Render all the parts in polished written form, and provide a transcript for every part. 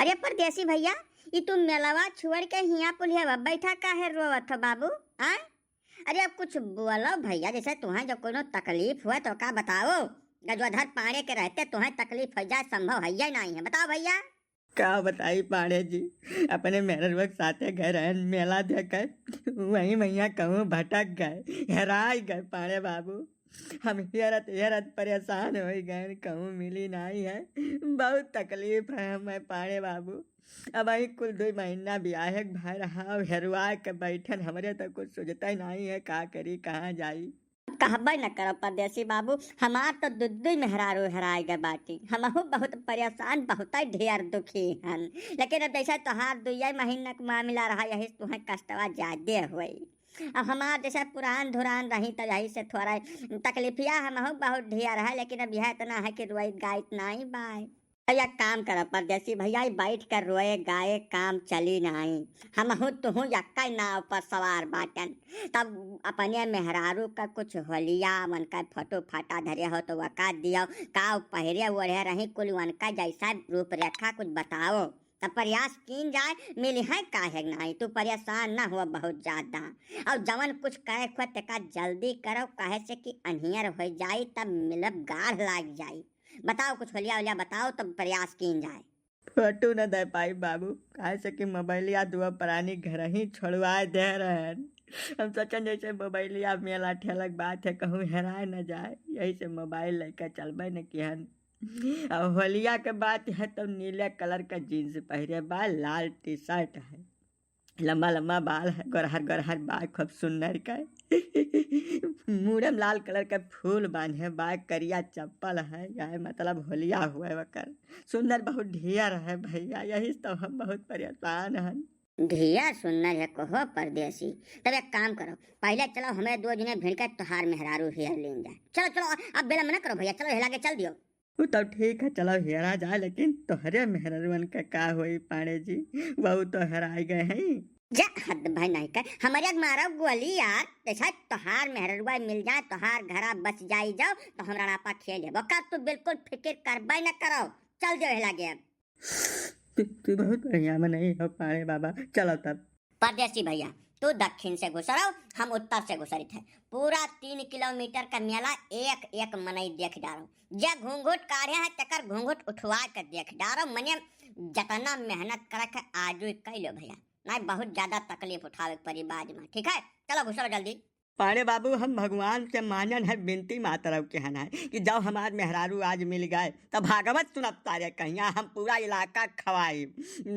अरे परदेसी भैया, ये तुम मेलवा छोड़ के हिया पुलिया बैठा काहे रोवत हो बाबू? हाँ, अरे अब कुछ बोलो भैया, जैसे तुम्हें जब कोनो तकलीफ हुआ तो का बताओ। गजवाधर पाड़े के रहते तुम्हें तकलीफ हो जाए संभव है या नहीं है, बताओ भैया। का बताई पाड़े जी। अपने मेरे वक्त साथे गए रहे मेला देखकर वहीं मैया कहूँ भटक गए, हेराई गए पाड़े बाबू। हम हेरत परेशान हो गए, कहूँ मिली नहीं है। बहुत तकलीफ है हमें पाड़े बाबू। अब वही कुल 2 महीना ब्याह भाई रहा, हेरुआ के बैठन हमरे तो कुछ सोचता ही नहीं है का करी कहाँ जाई। कहबे न करो परदेसी बाबू, हमार तो दुद्दू मेहरारू हराए गए बाटी। हमहू बहुत परेशान, बहुत ढेर दुखी हन। लेकिन अब जैसे तोहार 2 महीना का मामला रहा, यही तुम्हें कष्टवा ज्यादा हुई। अब हमार जैसे पुरान धुरान रही तो यही से थोड़ा तकलीफिया हमहू बहुत ढेर है। लेकिन अब यह इतना है कि रोई गायत नहीं बाय। या काम करो परदेसी भैया, बैठ कर रोए गाए काम चली नहीं। हमहू तुहू यक्का नाव पर सवार बाटन। तब अपने मेहरारू का कुछ होलिया मन का फोटो फाटा धरे हो तो वका दियो, का पहरे ओढ़े रही कुल उनका जैसा रूपरेखा कुछ बताओ। तब प्रयास कीन जाए, मिली है काहे नहीं। तू परेशान ना हुआ बहुत ज्यादा। और जवन कुछ करे खुद तका जल्दी करो, कहे से कि अनहियर हो जाई तब मिलब गाढ़ लाग जाई। बताओ कुछ होलिया होलिया बताओ तब प्रयास कीन जाए। फोटो न दे पाई बाबू, काहे से कि मोबाइलिया दुआ प्राणी घर ही छोड़वाए दे रहे हैं। हम सोचन जैसे मोबाइलिया मेला ठेलक बात है, कहूँ हेराए न जाए, यही से मोबाइल लेकर चलबे न किहन। अब होलिया के बात है तो नीले कलर का जीन्स पहरे बा, लाल टी शर्ट है, लंबा लंबा बाल है, गोरहर गोरहर बाल खूब सुंदर का मुंह में लाल कलर का फूल बांधे बा, करिया चप्पल है, यह मतलब होलिया हुआ है वकर। सुंदर बहुत ढेर है भैया, यही तो हम बहुत परेशान हैं। ढेर सुंदर है कहो परदेसी। तब एक काम करो, पहले चलो हमें 2 जने भिड़ कर तुहार मेहरारू हेयर लेन जाए। चलो चलो अब बेला मना करो भैया, चलो हिला के चल दियो। वो तो ठीक है, चलो हेरा जाए, लेकिन तोहरे मेहरवन का हुई पाड़े जी, बहु तो हेराई गए हैं। जा हद भाई नहीं कर हमारे मारो गोली यार। जैसा तोहार मेहरुआ मिल जाए, तोहार घरा बच जाई जाओ तो हमरा नापा खेल है बका। तू बिल्कुल फिक्र करबे न करो, चल जो हिला गया। तू बहुत बढ़िया में नहीं हो पाड़े बाबा, चलो तब। परदेसी भैया, तू दक्षिण से गुजरो, हम उत्तर से गुजरी थे। पूरा 3 किलोमीटर का मेला एक एक मनई देख डारो। जे घूंघट काढ़े है तकर घूंघट उठवा कर देख डारो। मने जतना मेहनत करे आज कैलो भैया, नहीं बहुत ज्यादा तकलीफ उठावे पड़ी बाद में। ठीक है, चलो घुसरो जल्दी। पाड़े बाबू, हम भगवान से मानन है, बिनती मातरव के हन है कि जब हमार मेहरारू आज मिल गए तब भागवत सुनब तारे कहिया, हम पूरा इलाका खवाई,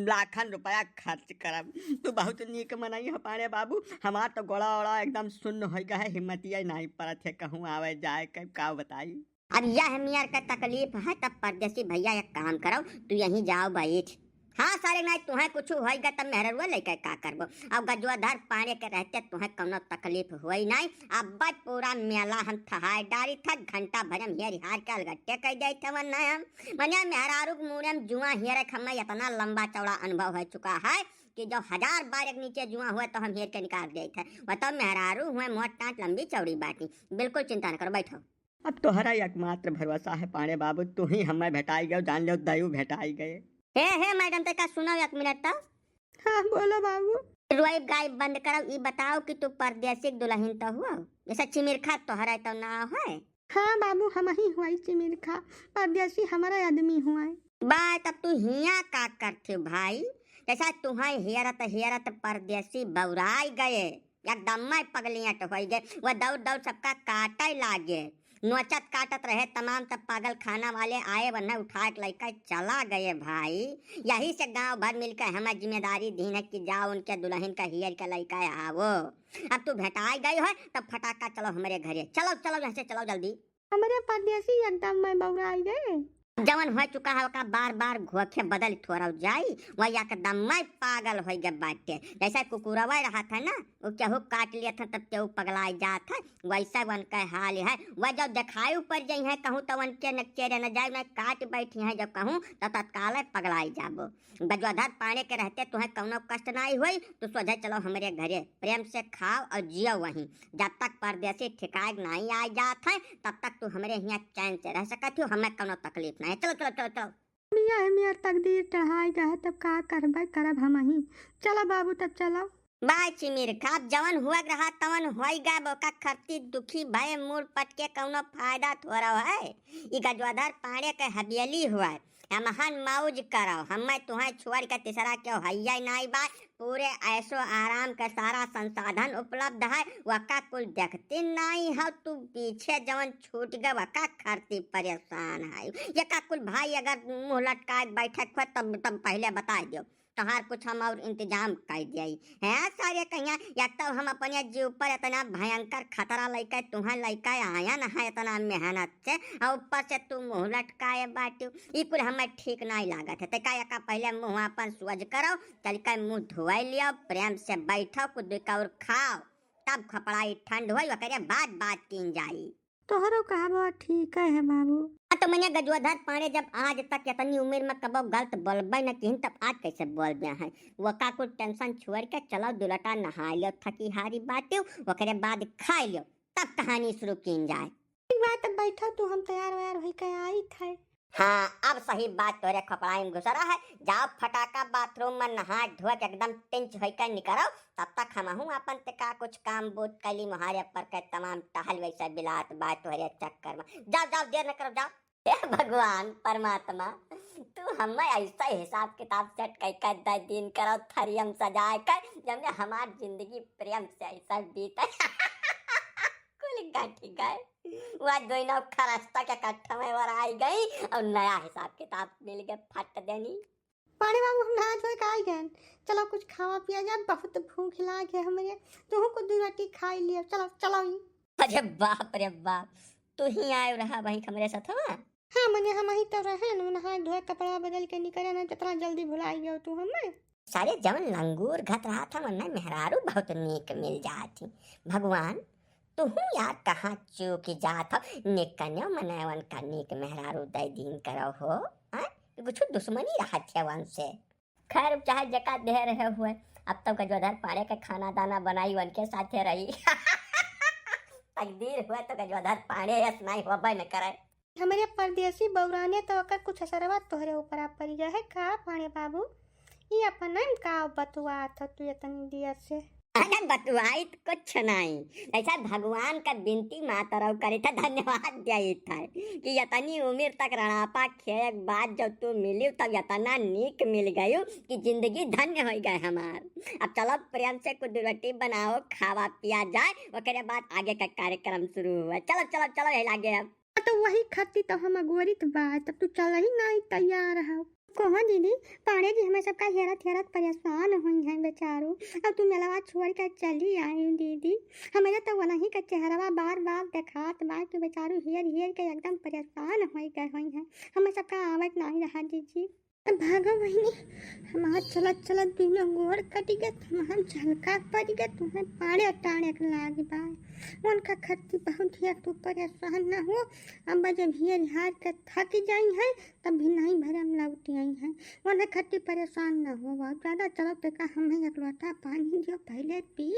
लाखन रुपया खर्च करब। तू बहुत नीक मनई है पाड़े बाबू। हमार तो गोड़ा ओड़ा एकदम सुन्न हो गया है, हिम्मतिया नहीं पड़त है कहूँ आवे जाए कब का बताई। अब यह मियार का तकलीफ है तब परदेसी भैया एक काम करो, तू यहीं जाओ बैठ। हाँ सारे नहीं तुम्हें कुछ होगा तब मेहरुआ लेकर का करबो। अब गजवाधर पाने के रहते तुम्हें कोनो तकलीफ हुई नहीं। अब पूरा मेला हम थहाय डारी था, घंटा भर हम हेर हार के अलगट्टे कह जाए थे मन हम मने मेहरारू मुँह में जुआ हेर हमें इतना लंबा चौड़ा अनुभव हो चुका है कि जो 1000 बार एक नीचे जुआ हुआ तो हम हेर के निकाल गए थे। बताओ मेहरारू हुए मोट टाट लंबी चौड़ी बाटी। बिल्कुल चिंता न करो, बैठो। अब तोहरा एकमात्र भरोसा है पाड़े बाबू, तू ही हमें भेटाई गए, जान लो दयु भेटाई गए। हे मैडम तक सुनो 1 मिनट तक। हाँ बोलो बाबू। रोई गाय बंद करो, ये बताओ कि तू परदेसी दुल्हन तो हुआ जैसा चिमिरखा तोहरा तो ना है। हाँ बाबू, हम ही हुआ चिमिरखा, परदेसी हमारा आदमी हुआ है। बाय तब तू हिया का करते भाई। जैसा तुम्हें हेरत परदेसी बौराई गए, एकदम पगलियाट हो गए। वह दौड़ दौड़ सबका काटे लागे, नोचत काटत रहे तमाम। तब पागल खाना वाले आए, वरना उठा के लेकर चला गए भाई। यही से गांव भर मिलकर हमारी जिम्मेदारी दी है कि जाओ उनके दुल्हन का हियर के लेकर आवो। अब तू भेटाई गई हो तब फटाका चलो हमारे घरे, चलो चलो यहाँ से चलो जल्दी। हमारे परदेसी एकदम में बौराई गए। जवन हो चुका है का बार बार घोखे बदल थोड़ा जाई, वह एकदम मैं पागल हो गए बाटे। जैसा कुकुरवा रहा था ना, वो केहू काट लिया था तब केहू पगलाई जात है, वैसा वन का हाल है। वह जब दिखाई ऊपर जाइ है कहूँ तो वन के नकेरे न जाए, काट बैठी है जब कहूँ तो तत्काल पगलाई जाबो। गजवाधर पाने के रहते तुम्हें कौनो कष्ट नहीं हुई तो सोझे चलो हमारे घरे, प्रेम से खाओ और जियो वहीं। जब तक परदेसी ठिकाए नहीं आ जात है तब तक तू हमारे यहाँ चैन से रह सकती हो, हमें कौनो तकलीफ नहीं। चलो चलो चलो चलो। बिया है मेरा तकदीर चढ़ाई गए तब का करबै करब हम ही। चलो बाबू तब चलो। बाय चिमिर खाप जवन हुआ रहा तवन होई गा बोका खर्ती दुखी भय मूल पटके कौनो फायदा थोड़ा है। ई गजवाधर पाड़े के हवेली हुआ हमहन मौज करो हमें तुम्हें छोड़ के तीसरा क्यों हैया नहीं बा। पूरे ऐसो आराम का सारा संसाधन उपलब्ध है वका कुल देखती नहीं हो तू पीछे जवन छूट गए वका खर्ती परेशान है। ये का कुल भाई अगर मुँह लटकाए बैठक हो तब पहले बता दियो तोहार कुछ हम और इंतजाम कर दिया है सारे कहिया या तो हम अपने जीव पर इतना भयंकर खतरा लेके तुम्हें लेके आया ना है इतना मेहनत से और ऊपर से तू मुँह लटकाए बाटू ये कुल हमें ठीक नहीं लागत है। तका का पहले मुँह अपन स्वज करो चल कर मुँह धोई लियो प्रेम से बैठो कुछ और खाओ तब खपड़ाई ठंड हो करे बात कीन जाई। तोहरो कहा ठीक है बाबू। तो मैंने गजवाधर पाड़े जब आज तक इतनी उम्र में कबो गलत बोलबे न किन तब आज कैसे बोल गया है। वो का कुछ टेंशन छोड़ के चलो दुलटा नहा लियो थकी हारी बाटे ओकरे बाद खा लियो तब कहानी शुरू की जाए। ठीक बात अब बैठो तू हम तैयार वैयार हो के आई थे। हाँ अब सही बात तोरे खपड़ाई में घुसरा है जाओ फटाका बाथरूम में नहा धो के एकदम टिंच होकर निकलो तब तक हम अपन ते का कुछ काम बोध कैली मुहारे पर के तमाम टहल वैसा बिलात बात तोरे चक्कर में जाओ देर न करो जाओ। हे भगवान परमात्मा तू हमें ऐसा हिसाब किताब सेट कर दिन करो थरियम सजाए कर जब हमारी जिंदगी प्रेम से ऐसा बीता कुल गाठी गए वह दोनों खरस्ता के कट्ठा में वर आई गई और नया हिसाब किताब मिल गया फट देनी। पाड़े बाबू हम नहा धोए के आई गए चलो कुछ खावा पिया जाए बहुत भूख लागे हमें तू को 2 रोटी खाई लियो चलो चलो। अरे बाप रे बाप तू ही आए रहा वही हमारे साथ हाँ मने हम ही तो रहे न नहा धोए कपड़ा बदल के निकले ना जितना जल्दी भुलाई गयो तू हमें। सारे जवन लंगूर घत रहा था मन मेहरारू बहुत नीक मिल जाती भगवान तू यार कहाँ चूक जात हो निकन्यो मनावन का नीक मेहरारू दे दिन करो हो कुछ दुश्मनी रहा थे वन से। खैर चाहे जका दे रहे हुए अब तक गजवाधर पाड़े का खाना दाना बनाई वन के साथे रही तकदीर हुआ तो गजवाधर पाड़े नहीं होबे न करे। हमारे परदेसी बौराने तो अकर कुछ असरवा तोहरे ऊपर आ पड़ गया है का पाड़े बाबू ये अपन का बतुआ था तू इतनी देर से। अरे बतुआई कुछ नहीं ऐसा भगवान का बिनती माता रहो करे था धन्यवाद दिया था कि इतनी उम्र तक रणापा खे बाद जब तू मिली तब इतना नीक मिल गयो कि जिंदगी धन्य हो गए हमार। अब चलो प्रेम से कुछ रोटी बनाओ खावा पिया जाए ओकरे बाद आगे का कार्यक्रम शुरू हुआ। चलो चलो चलो लागे अब तो वही खाती तो हम अगोरित बात तब तू चल ही नहीं तैयार है कहो दीदी पाड़े जी हमें सबका हेरत परेशान हुई हैं बेचारू अब तुम मेलवा छोड़ कर चली आई दीदी हमारे तो वही का चेहरा बार देखात बा कि बेचारू हेर के एकदम परेशान हो गए हुई हैं हमें सबका आवत नहीं रहा दीदी। भागो बहनी हमारा चलत बिना गोड़ कट गए हम झलका पड़ गए तुम्हें पाड़े टाड़े लाग बाय उनका खर्ची बहुत ही तू परेशान न हो अब जब हियर हार के थक जाई है तब भी नहीं भरम लौटी आई है उन्हें खट्टी परेशान न हो बहुत ज़्यादा। चलो बेटा हमें एक लोटा पानी जो पहले पी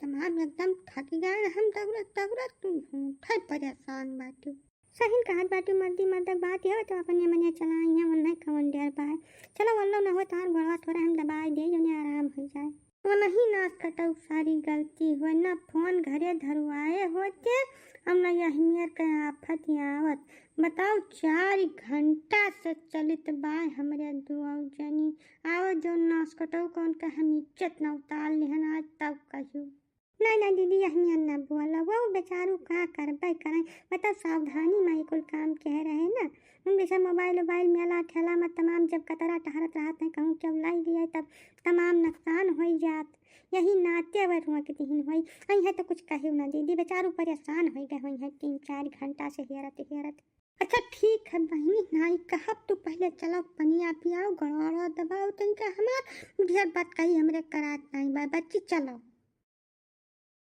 तमाम एकदम थक गए हम दौड़त तू उठे परेशान बाटू सही कहा बाटू मर्दी मतलब बात है तो अपने मने चलाई है उन्हें कौन डेर पाए। चलो वल्लो न हो तार गोड़वा थोड़ा हम दबाई दे जो आराम हो जाए वो नहीं नाश कटऊ सारी गलती हो न फोन घरे धरवाए होते हम न यहमियर के आफत आवत बताओ 4 घंटा से चलित बाय हमरे दुआ जनी आओ जो नाश कटऊ कौन का हम इज्जत न उतार लिहन आज तब कहियो नहीं दीदी यहमियर न बोला वो बेचारू का करबे करें मतलब सावधानी में कुल काम कह रहे ना हम जैसे मोबाइल मेला ठेला में तमाम जब कतरा टहरत रहते हैं कहूँ जब लाई लिया तब तमाम नुकसान हो जात यही नाते हुए हुआ कि तीन हुई अही है तो कुछ कही ना दीदी बेचारू परेशान हो गए हुई है 3-4 घंटा से हेरत। अच्छा ठीक है बहनी नाई कहब तू पहले चलो पनिया पियाओ गड़ाड़ा दबाओ तनिका हमार ढेर बात कही हमरे करात नहीं बा बच्ची चलो।